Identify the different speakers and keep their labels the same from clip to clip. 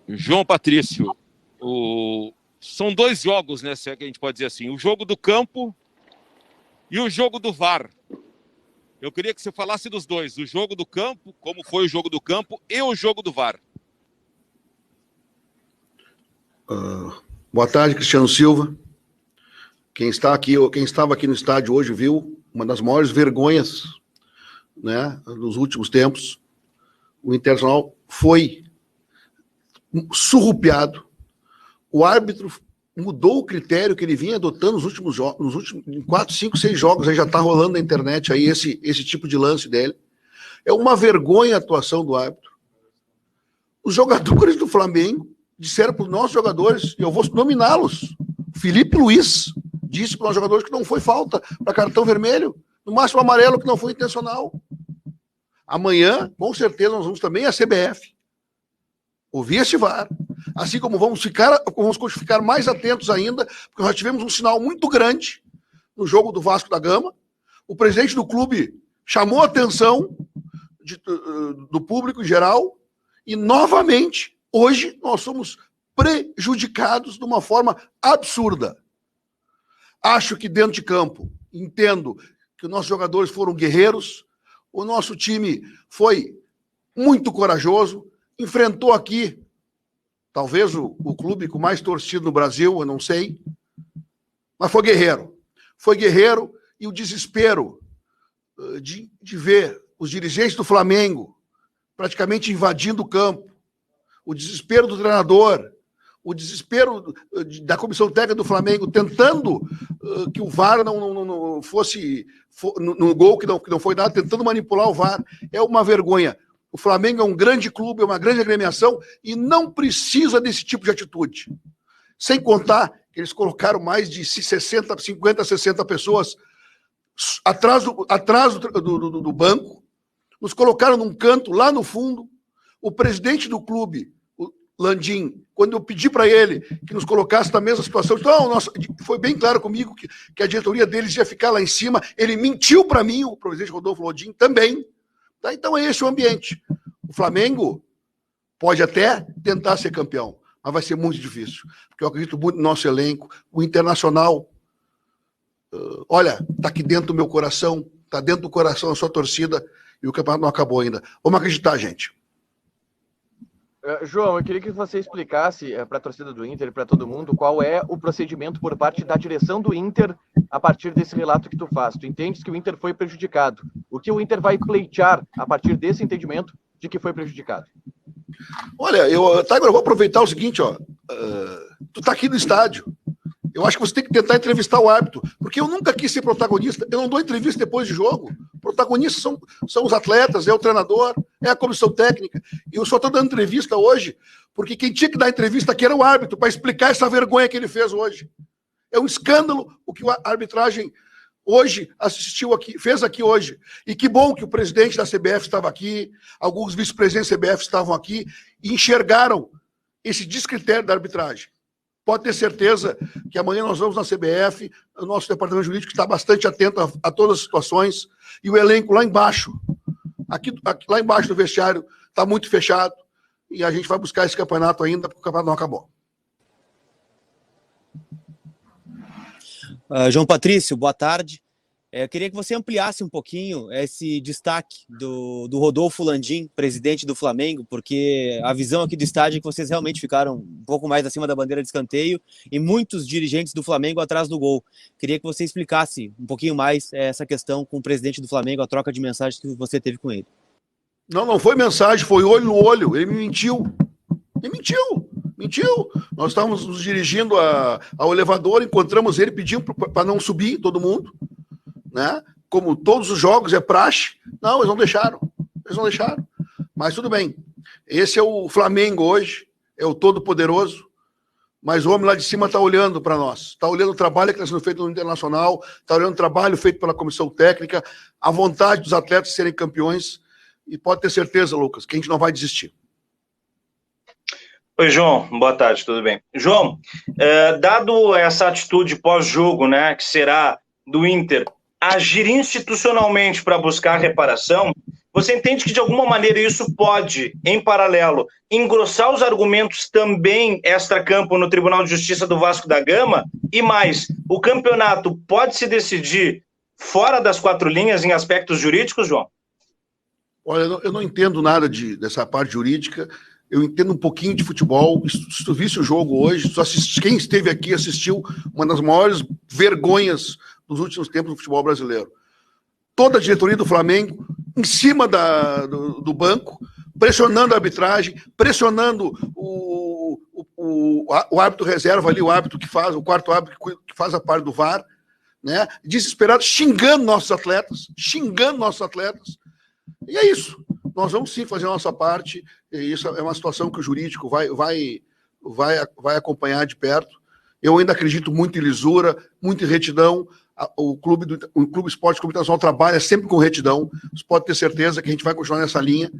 Speaker 1: João Patrício, são dois jogos, né, se é que a gente pode dizer assim, o jogo do campo e o jogo do VAR. Eu queria que você falasse dos dois, o jogo do campo, como foi o jogo do campo e o jogo do VAR.
Speaker 2: Boa tarde, Cristiano Silva. Quem estava aqui no estádio hoje viu uma das maiores vergonhas, né, nos últimos tempos. O Internacional foi surrupiado. O árbitro mudou o critério que ele vinha adotando nos últimos jogos, 4, 5, 6 jogos, aí já está rolando na internet aí esse tipo de lance dele. É uma vergonha a atuação do árbitro. Os jogadores do Flamengo disseram para os nossos jogadores, e eu vou nominá-los, Felipe Luiz disse para os jogadores que não foi falta para cartão vermelho, no máximo amarelo, que não foi intencional. Amanhã, com certeza, nós vamos também à CBF ouvir esse VAR, assim como vamos ficar mais atentos ainda, porque nós tivemos um sinal muito grande no jogo do Vasco da Gama. O presidente do clube chamou a atenção do público em geral e, novamente, hoje nós somos prejudicados de uma forma absurda. Acho que dentro de campo, entendo que os nossos jogadores foram guerreiros, o nosso time foi muito corajoso, enfrentou aqui, talvez o clube com mais torcido no Brasil, eu não sei, mas foi guerreiro. Foi guerreiro e o desespero de ver os dirigentes do Flamengo praticamente invadindo o campo, o desespero do treinador, o desespero da comissão técnica do Flamengo tentando que o VAR não fosse no gol que não foi dado, tentando manipular o VAR, é uma vergonha. O Flamengo é um grande clube, é uma grande agremiação e não precisa desse tipo de atitude. Sem contar que eles colocaram mais de 50, 60 pessoas atrás do banco, nos colocaram num canto lá no fundo. O presidente do clube, o Landim, quando eu pedi para ele que nos colocasse na mesma situação, então, foi bem claro comigo que a diretoria deles ia ficar lá em cima. Ele mentiu para mim, o presidente Rodolfo Landim também. Tá? Então é esse o ambiente. O Flamengo pode até tentar ser campeão, mas vai ser muito difícil, porque eu acredito muito no nosso elenco. O Internacional, olha, está aqui dentro do meu coração, está dentro do coração da sua torcida, e o campeonato não acabou ainda. Vamos acreditar, gente.
Speaker 3: João, eu queria que você explicasse para a torcida do Inter e para todo mundo qual é o procedimento por parte da direção do Inter a partir desse relato que tu faz. Tu entendes que o Inter foi prejudicado. O que o Inter vai pleitear a partir desse entendimento de que foi prejudicado?
Speaker 2: Olha, Tiger, eu vou aproveitar o seguinte, ó. Tu tá aqui no estádio. Eu acho que você tem que tentar entrevistar o árbitro, porque eu nunca quis ser protagonista. Eu não dou entrevista depois de jogo. Protagonistas são os atletas, é o treinador, é a comissão técnica. E eu só estou dando entrevista hoje porque quem tinha que dar entrevista aqui era o árbitro, para explicar essa vergonha que ele fez hoje. É um escândalo o que a arbitragem hoje fez aqui hoje. E que bom que o presidente da CBF estava aqui, alguns vice-presidentes da CBF estavam aqui e enxergaram esse descritério da arbitragem. Pode ter certeza que amanhã nós vamos na CBF, o nosso departamento jurídico está bastante atento a todas as situações, e o elenco lá embaixo, lá embaixo do vestiário, está muito fechado, e a gente vai buscar esse campeonato ainda, porque o campeonato não acabou.
Speaker 4: João Patrício, boa tarde. Eu queria que você ampliasse um pouquinho esse destaque do Rodolfo Landim, presidente do Flamengo, porque a visão aqui do estádio é que vocês realmente ficaram um pouco mais acima da bandeira de escanteio e muitos dirigentes do Flamengo atrás do gol. Queria que você explicasse um pouquinho mais essa questão com o presidente do Flamengo, a troca de mensagens que você teve com ele. Não
Speaker 2: foi mensagem, foi olho no olho. Ele me mentiu. Ele mentiu. Nós estávamos nos dirigindo ao elevador, encontramos ele, pedimos para não subir, todo mundo. Né? Como todos os jogos, é praxe. Não, eles não deixaram. Mas tudo bem. Esse é o Flamengo hoje, é o todo-poderoso, mas o homem lá de cima está olhando para nós. Está olhando o trabalho que está sendo feito no Internacional, está olhando o trabalho feito pela comissão técnica, a vontade dos atletas serem campeões, e pode ter certeza, Lucas, que a gente não vai desistir.
Speaker 5: Oi, João. Boa tarde, tudo bem? João, dado essa atitude pós-jogo, né, que será do Inter, agir institucionalmente para buscar reparação, você entende que de alguma maneira isso pode, em paralelo, engrossar os argumentos também extra-campo no Tribunal de Justiça do Vasco da Gama? E mais, o campeonato pode se decidir fora das 4 linhas em aspectos jurídicos, João?
Speaker 2: Olha, eu não entendo nada dessa parte jurídica, eu entendo um pouquinho de futebol. Se tu visse o jogo hoje, quem esteve aqui assistiu uma das maiores vergonhas dos últimos tempos do futebol brasileiro. Toda a diretoria do Flamengo em cima do banco, pressionando a arbitragem, pressionando o árbitro reserva ali, o árbitro que faz, o quarto árbitro que faz a parte do VAR, né? Desesperado, xingando nossos atletas. E é isso. Nós vamos sim fazer a nossa parte. E isso é uma situação que o jurídico vai acompanhar de perto. Eu ainda acredito muito em lisura, muito em retidão. O Clube Esporte Clube Internacional trabalha sempre com retidão. Você pode ter certeza que a gente vai continuar nessa linha,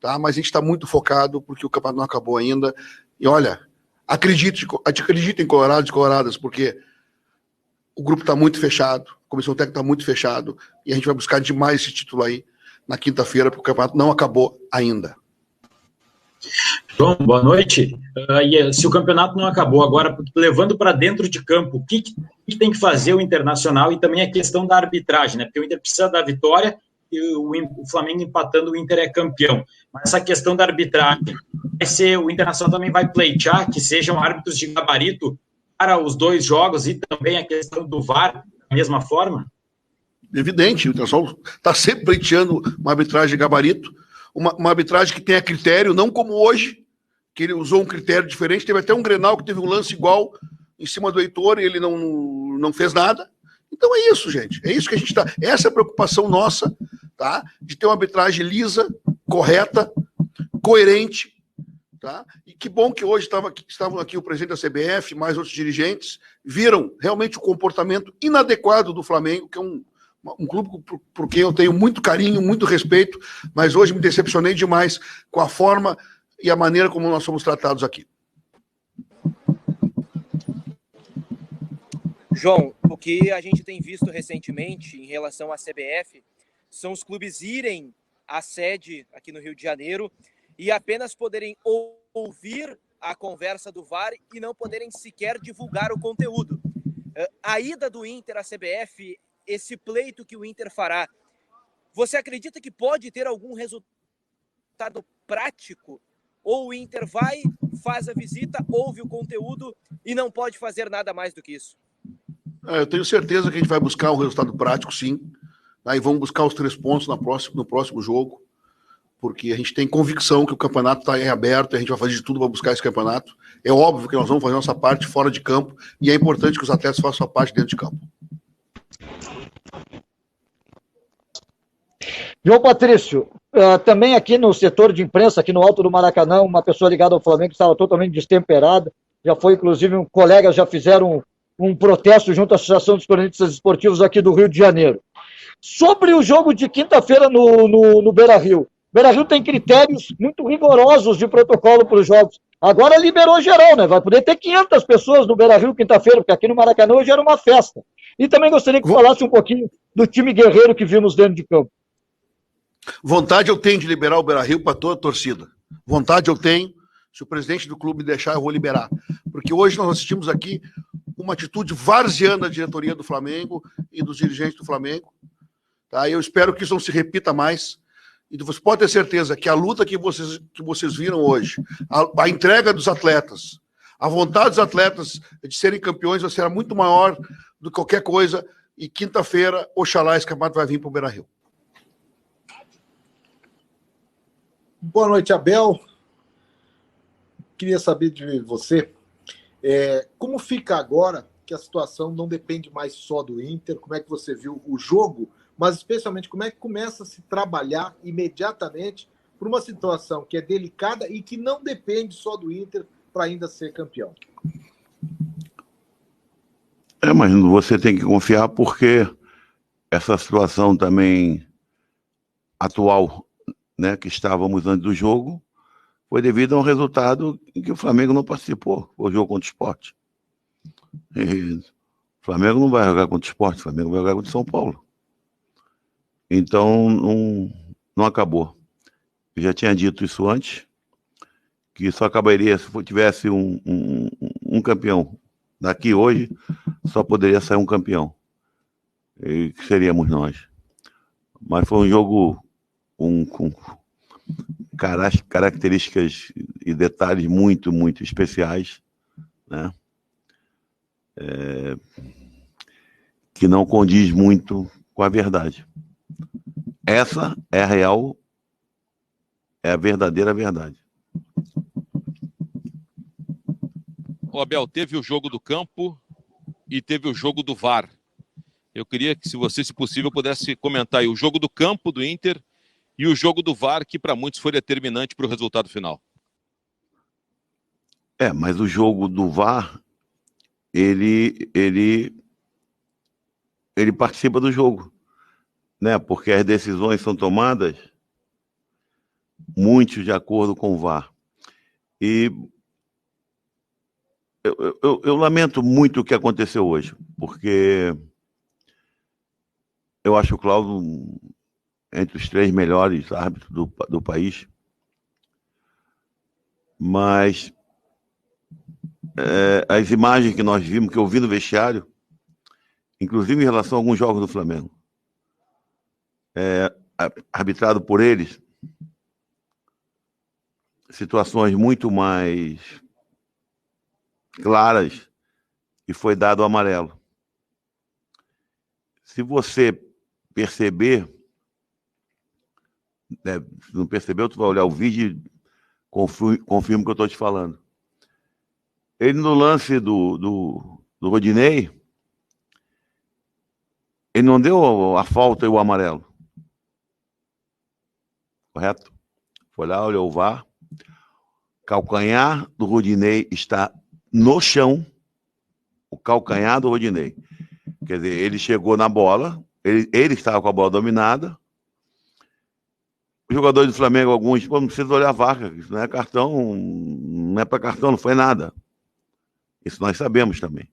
Speaker 2: tá? Mas a gente está muito focado porque o campeonato não acabou ainda. E olha, acredite em Colorados e Coloradas, porque o grupo está muito fechado, a comissão técnica está muito fechado e a gente vai buscar demais esse título aí na quinta-feira, porque o campeonato não acabou ainda.
Speaker 6: João, boa noite. Se o campeonato não acabou agora, levando para dentro de campo, o que tem que fazer o Internacional e também a questão da arbitragem, né? Porque o Inter precisa da vitória e o Flamengo empatando, o Inter é campeão. Mas essa questão da arbitragem, o Internacional também vai pleitear que sejam árbitros de gabarito para os 2 jogos e também a questão do VAR da mesma forma?
Speaker 2: Evidente, o Internacional está sempre pleiteando uma arbitragem de gabarito, uma arbitragem que tenha critério, não como hoje, que ele usou um critério diferente. Teve até um Grenal que teve um lance igual em cima do Heitor e ele não fez nada. Então é isso, gente. É isso que a gente está. Essa é a preocupação nossa, tá? De ter uma arbitragem lisa, correta, coerente, tá? E que bom que hoje estavam aqui o presidente da CBF, mais outros dirigentes, viram realmente o comportamento inadequado do Flamengo, que é um clube por quem eu tenho muito carinho, muito respeito, mas hoje me decepcionei demais com a forma e a maneira como nós somos tratados aqui.
Speaker 7: João, o que a gente tem visto recentemente em relação à CBF são os clubes irem à sede aqui no Rio de Janeiro e apenas poderem ouvir a conversa do VAR e não poderem sequer divulgar o conteúdo. A ida do Inter à CBF, esse pleito que o Inter fará, você acredita que pode ter algum resultado prático? Ou o Inter vai, faz a visita, ouve o conteúdo e não pode fazer nada mais do que isso?
Speaker 2: Eu tenho certeza que a gente vai buscar um resultado prático, sim. Aí vamos buscar os 3 pontos no próximo jogo, porque a gente tem convicção que o campeonato está em aberto e a gente vai fazer de tudo para buscar esse campeonato. É óbvio que nós vamos fazer nossa parte fora de campo e é importante que os atletas façam a parte dentro de campo.
Speaker 8: João Patrício, também aqui no setor de imprensa, aqui no Alto do Maracanã, uma pessoa ligada ao Flamengo estava totalmente destemperada, já foi, inclusive, colegas já fizeram um protesto junto à Associação dos Cronistas Esportivos aqui do Rio de Janeiro. Sobre o jogo de quinta-feira no Beira-Rio. Beira-Rio tem critérios muito rigorosos de protocolo para os jogos. Agora liberou geral, né? Vai poder ter 500 pessoas no Beira-Rio quinta-feira, porque aqui no Maracanã hoje era uma festa. E também gostaria que falasse um pouquinho do time guerreiro que vimos dentro de campo.
Speaker 2: Vontade eu tenho de liberar o Beira-Rio para toda a torcida. Vontade eu tenho. Se o presidente do clube deixar, eu vou liberar. Porque hoje nós assistimos aqui uma atitude varziana da diretoria do Flamengo e dos dirigentes do Flamengo. Tá? Eu espero que isso não se repita mais. E você pode ter certeza que a luta que vocês viram hoje, a entrega dos atletas, a vontade dos atletas de serem campeões vai ser muito maior do que qualquer coisa. E quinta-feira, oxalá, esse campeonato vai vir para o Beira-Rio.
Speaker 9: Boa noite, Abel. Queria saber de você, como fica agora que a situação não depende mais só do Inter, como é que você viu o jogo, mas especialmente como é que começa a se trabalhar imediatamente por uma situação que é delicada e que não depende só do Inter para ainda ser campeão?
Speaker 10: Mas você tem que confiar porque essa situação também atual, né, que estávamos antes do jogo, foi devido a um resultado em que o Flamengo não participou, o jogo contra o Sport. E o Flamengo não vai jogar contra o Sport, o Flamengo vai jogar contra o São Paulo. Então, não acabou. Eu já tinha dito isso antes, que só acabaria se tivesse um campeão. Daqui hoje, só poderia sair um campeão. E que seríamos nós. Mas foi um jogo com características e detalhes muito, muito especiais, né? Que não condiz muito com a verdade. Essa é a real, é a verdadeira verdade.
Speaker 1: O Abel, teve o jogo do campo e teve o jogo do VAR. Eu queria que, se você, se possível, pudesse comentar aí o jogo do campo do Inter e o jogo do VAR, que para muitos foi determinante para o resultado final.
Speaker 10: Mas o jogo do VAR, ele participa do jogo, né? Porque as decisões são tomadas muito de acordo com o VAR. E eu lamento muito o que aconteceu hoje, porque eu acho o Cláudio entre os 3 melhores árbitros do país, mas as imagens que nós vimos, que eu vi no vestiário, inclusive em relação a alguns jogos do Flamengo, arbitrado por eles, situações muito mais claras, e foi dado o amarelo. Se você perceber, se não percebeu, tu vai olhar o vídeo e confirma o que eu estou te falando. Ele, no lance do Rodinei, ele não deu a falta e o amarelo. Correto? Foi lá, olhou o VAR. Calcanhar do Rodinei está no chão. O calcanhar do Rodinei. Quer dizer, ele chegou na bola, ele estava com a bola dominada. Os jogadores do Flamengo, alguns, não precisa olhar a vaca, isso não é cartão, não é para cartão, não foi nada. Isso nós sabemos também.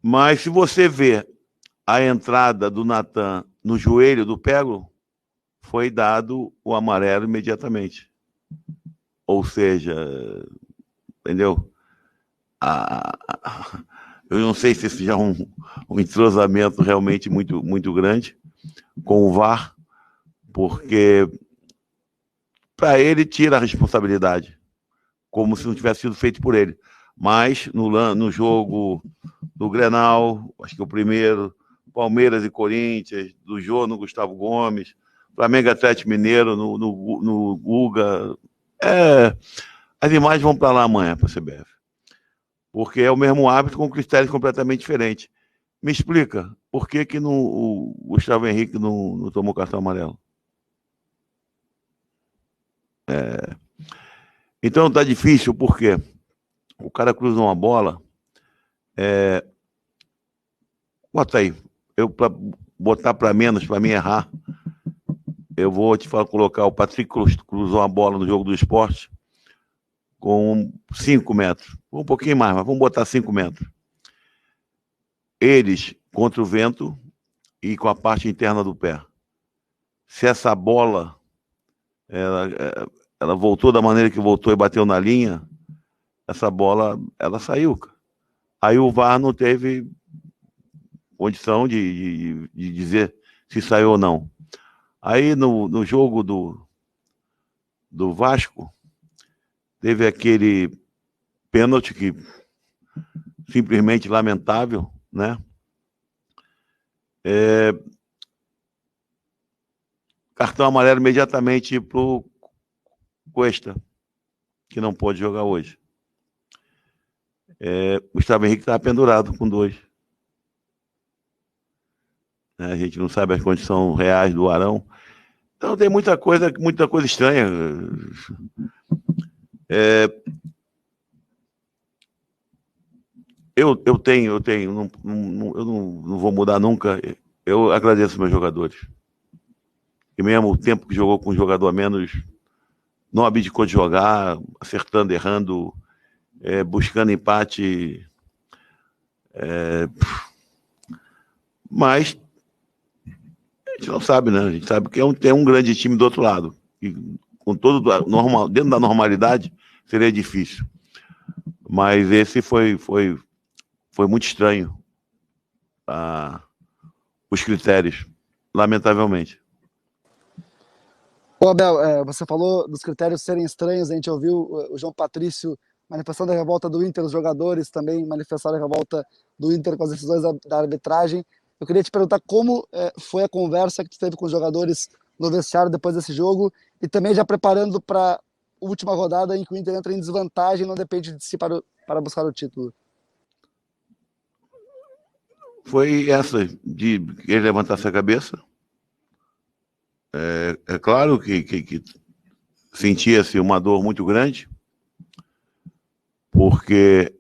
Speaker 10: Mas se você vê a entrada do Natan no joelho do Pego, foi dado o amarelo imediatamente. Ou seja, entendeu? Eu não sei se isso já é um entrosamento realmente muito, muito grande com o VAR, porque para ele tira a responsabilidade, como se não tivesse sido feito por ele. Mas no jogo do Grenal, acho que o primeiro, Palmeiras e Corinthians, do Jô no Gustavo Gomes, Flamengo Atlético Mineiro no Guga, as imagens vão para lá amanhã, para a CBF. Porque é o mesmo árbitro com critérios completamente diferentes. Me explica, por que o Gustavo Henrique não tomou cartão amarelo? Então tá difícil, porque o cara cruza uma bola, bota aí, eu para botar para menos, para mim errar, eu vou te colocar o Patrick cruzou uma bola no jogo do Sport com 5 metros, um pouquinho mais, mas vamos botar 5 metros. Eles contra o vento e com a parte interna do pé. Se essa bola ela voltou da maneira que voltou e bateu na linha, essa bola ela saiu. Aí o VAR não teve condição de dizer se saiu ou não. Aí no jogo do Vasco, teve aquele pênalti que simplesmente lamentável, né? Cartão amarelo imediatamente pro Cuesta, que não pode jogar hoje. Gustavo Henrique estava pendurado com 2. A gente não sabe as condições reais do Arão. Então tem muita coisa estranha. Eu não vou mudar nunca. Eu agradeço meus jogadores. E mesmo o tempo que jogou com um jogador a menos, não abdicou de jogar, acertando, errando, buscando empate. Mas gente não sabe, né? A gente sabe que tem um grande time do outro lado. E com todo normal, dentro da normalidade, seria difícil. Mas esse foi muito estranho. Os critérios, lamentavelmente.
Speaker 11: Ô, Abel, você falou dos critérios serem estranhos, a gente ouviu o João Patrício manifestando a revolta do Inter, os jogadores também manifestaram a revolta do Inter com as decisões da arbitragem. Eu queria te perguntar como foi a conversa que tu teve com os jogadores no vestiário depois desse jogo e também já preparando para a última rodada em que o Inter entra em desvantagem, não depende de si para buscar o título.
Speaker 10: Foi essa de ele levantasse a cabeça. É claro que sentia-se uma dor muito grande, porque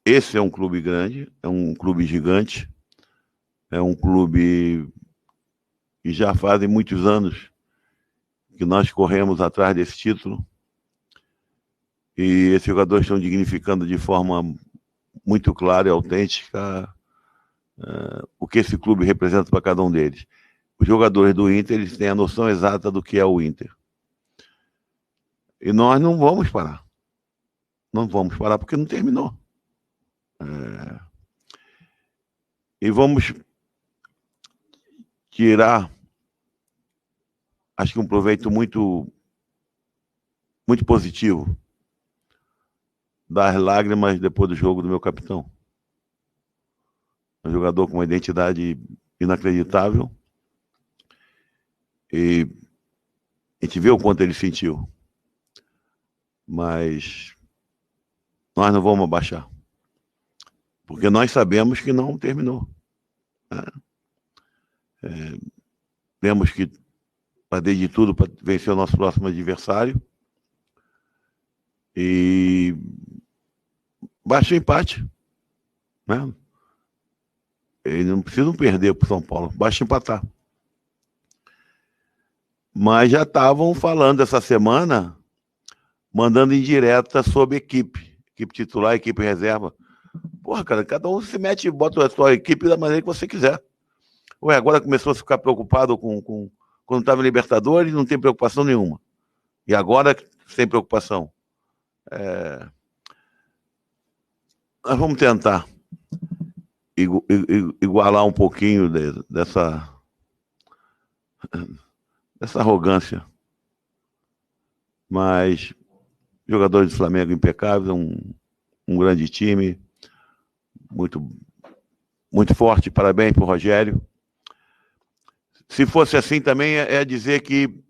Speaker 10: esse é um clube grande, é um clube gigante, é um clube que já fazem muitos anos que nós corremos atrás desse título, e esses jogadores estão dignificando de forma muito clara e autêntica o que esse clube representa para cada um deles. Os jogadores do Inter, eles têm a noção exata do que é o Inter. E nós não vamos parar. Não vamos parar porque não terminou. E vamos tirar, acho que um proveito muito positivo das lágrimas depois do jogo do meu capitão. Um jogador com uma identidade inacreditável. E a gente vê o quanto ele sentiu. Mas nós não vamos abaixar. Porque nós sabemos que não terminou. Temos que fazer de tudo para vencer o nosso próximo adversário. E baixa o empate. Né? Eles não precisam perder para o São Paulo. Basta empatar. Mas já estavam falando essa semana, mandando indireta sobre equipe titular, equipe reserva. Porra, cara, cada um se mete e bota a sua equipe da maneira que você quiser. Ué, agora começou a ficar preocupado com quando estava em Libertadores, não tem preocupação nenhuma. E agora, sem preocupação. Nós vamos tentar igualar um pouquinho dessa arrogância. Mas jogadores do Flamengo impecáveis, um grande time, muito forte. Parabéns para o Rogério. Se fosse assim também, é dizer que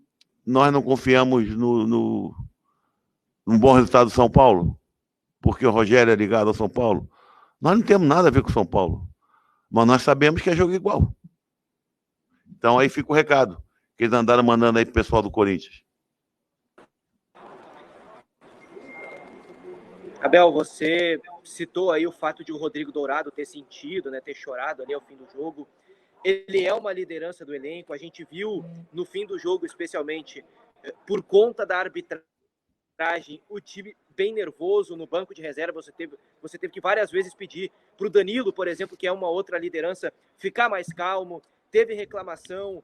Speaker 10: nós não confiamos num bom resultado do São Paulo, porque o Rogério é ligado ao São Paulo. Nós não temos nada a ver com o São Paulo, mas nós sabemos que é jogo igual. Então aí fica o recado que eles andaram mandando aí pro pessoal do Corinthians.
Speaker 7: Abel, você citou aí o fato de o Rodrigo Dourado ter sentido, né, ter chorado ali ao fim do jogo. Ele é uma liderança do elenco. A gente viu no fim do jogo, especialmente por conta da arbitragem, o time bem nervoso no banco de reserva. Você teve que várias vezes pedir para o Danilo, por exemplo, que é uma outra liderança, ficar mais calmo. Teve reclamação,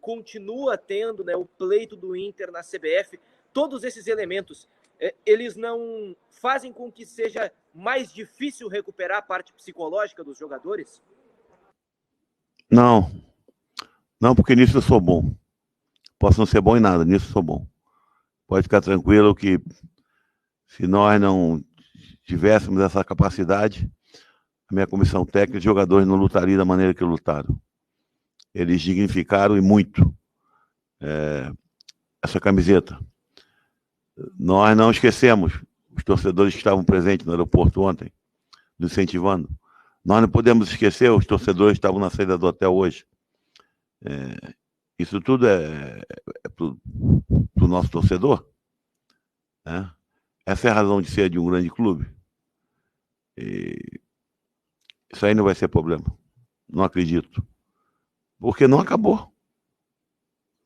Speaker 7: continua tendo, né, o pleito do Inter na CBF. Todos esses elementos, eles não fazem com que seja mais difícil recuperar a parte psicológica dos jogadores?
Speaker 10: Não, porque nisso eu sou bom. Posso não ser bom em nada, nisso eu sou bom. Pode ficar tranquilo que se nós não tivéssemos essa capacidade, a minha comissão técnica, os jogadores não lutariam da maneira que lutaram. Eles dignificaram e muito essa camiseta. Nós não esquecemos os torcedores que estavam presentes no aeroporto ontem, nos incentivando. Nós não podemos esquecer os torcedores que estavam na saída do hotel hoje. Isso tudo é pro nosso torcedor. Né? Essa é a razão de ser de um grande clube. E isso aí não vai ser problema. Não acredito. Porque não acabou.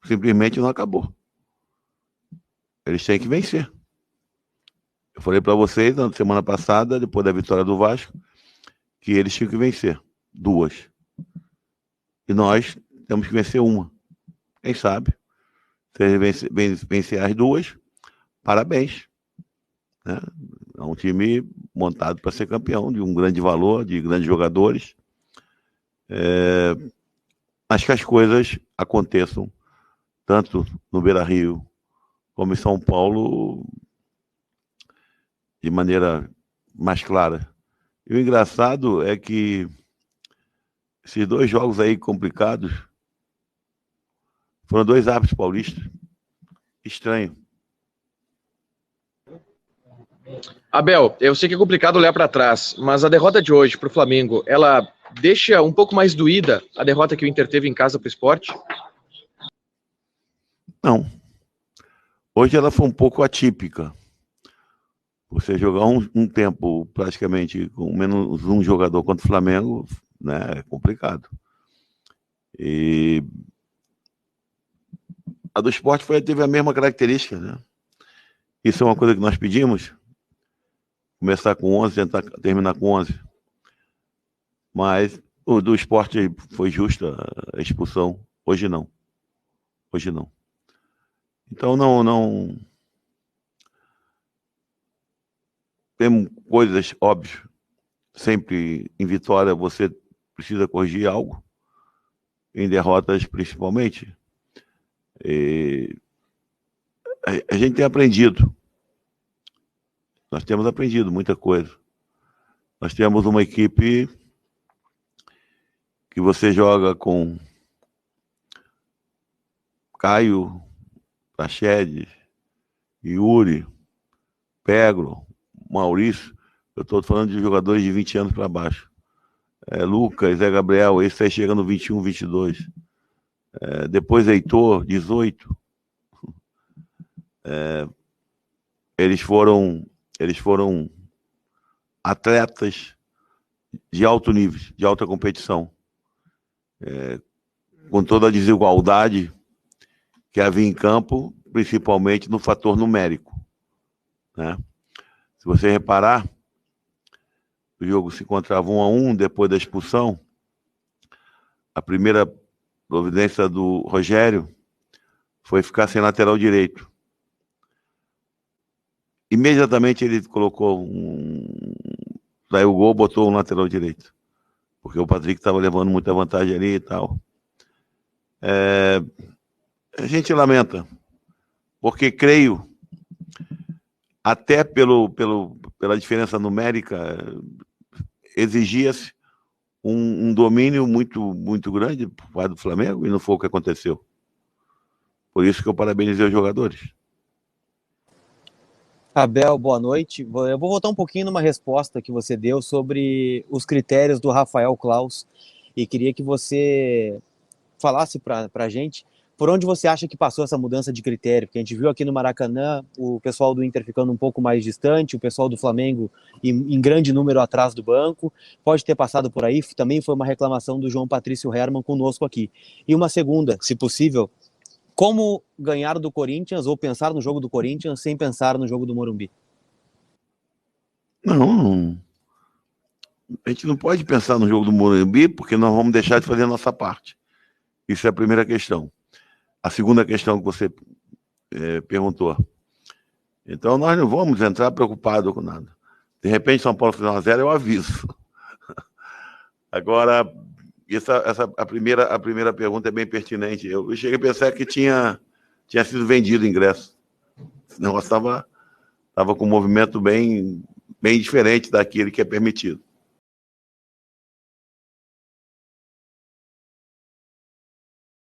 Speaker 10: Simplesmente não acabou. Eles têm que vencer. Eu falei para vocês na semana passada, depois da vitória do Vasco, que eles tinham que vencer 2. E nós temos que vencer 1. quem sabe, se vencer as duas, parabéns. Né? É um time montado para ser campeão, de um grande valor, de grandes jogadores. Acho que as coisas aconteçam, tanto no Beira-Rio como em São Paulo, de maneira mais clara. E o engraçado é que esses dois jogos aí complicados foram dois árbitros paulistas. Estranho.
Speaker 3: Abel, eu sei que é complicado olhar para trás, mas a derrota de hoje para o Flamengo, ela deixa um pouco mais doída a derrota que o Inter teve em casa para o Sport?
Speaker 10: Não. Hoje ela foi um pouco atípica. Você jogar um tempo praticamente com menos um jogador contra o Flamengo, né, é complicado. E a do Sport teve a mesma característica, né? Isso é uma coisa que nós pedimos, começar com 11, tentar terminar com 11. Mas o do Sport foi justa a expulsão. Hoje não. Hoje não. Então não tem coisas óbvias. Sempre em vitória você precisa corrigir algo, em derrotas principalmente. E a gente tem aprendido. Nós temos aprendido muita coisa. Nós temos uma equipe que você joga com Caio, Praxedes, Yuri, Peglo, Maurício. Eu estou falando de jogadores de 20 anos para baixo. Lucas, Zé Gabriel, esse aí chega no 21, 22. Depois Heitor, 18. Eles foram atletas de alto nível, de alta competição. Com toda a desigualdade que havia em campo, principalmente no fator numérico. Né? Se você reparar, o jogo se encontrava 1-1 depois da expulsão. A primeira providência do Rogério foi ficar sem lateral direito. Imediatamente ele colocou saiu o gol, botou um lateral direito. Porque o Patrick estava levando muita vantagem ali e tal. A gente lamenta, porque creio, até pela diferença numérica, exigia-se um domínio muito grande por parte do Flamengo, e não foi o que aconteceu. Por isso que eu parabenizei os jogadores.
Speaker 4: Abel, boa noite. Eu vou voltar um pouquinho numa resposta que você deu sobre os critérios do Rafael Claus, e queria que você falasse para a gente por onde você acha que passou essa mudança de critério, porque a gente viu aqui no Maracanã o pessoal do Inter ficando um pouco mais distante, o pessoal do Flamengo em grande número atrás do banco, pode ter passado por aí, também foi uma reclamação do João Patrício Hermann conosco aqui. E uma segunda, se possível, como ganhar do Corinthians ou pensar no jogo do Corinthians sem pensar no jogo do Morumbi?
Speaker 10: Não, a gente não pode pensar no jogo do Morumbi porque nós vamos deixar de fazer a nossa parte. Isso é a primeira questão. A segunda questão que você perguntou. Então, nós não vamos entrar preocupados com nada. De repente, São Paulo fizer 1-0, eu aviso. Agora, a primeira pergunta é bem pertinente. Eu cheguei a pensar que tinha sido vendido o ingresso. O negócio estava com um movimento bem diferente daquele que é permitido.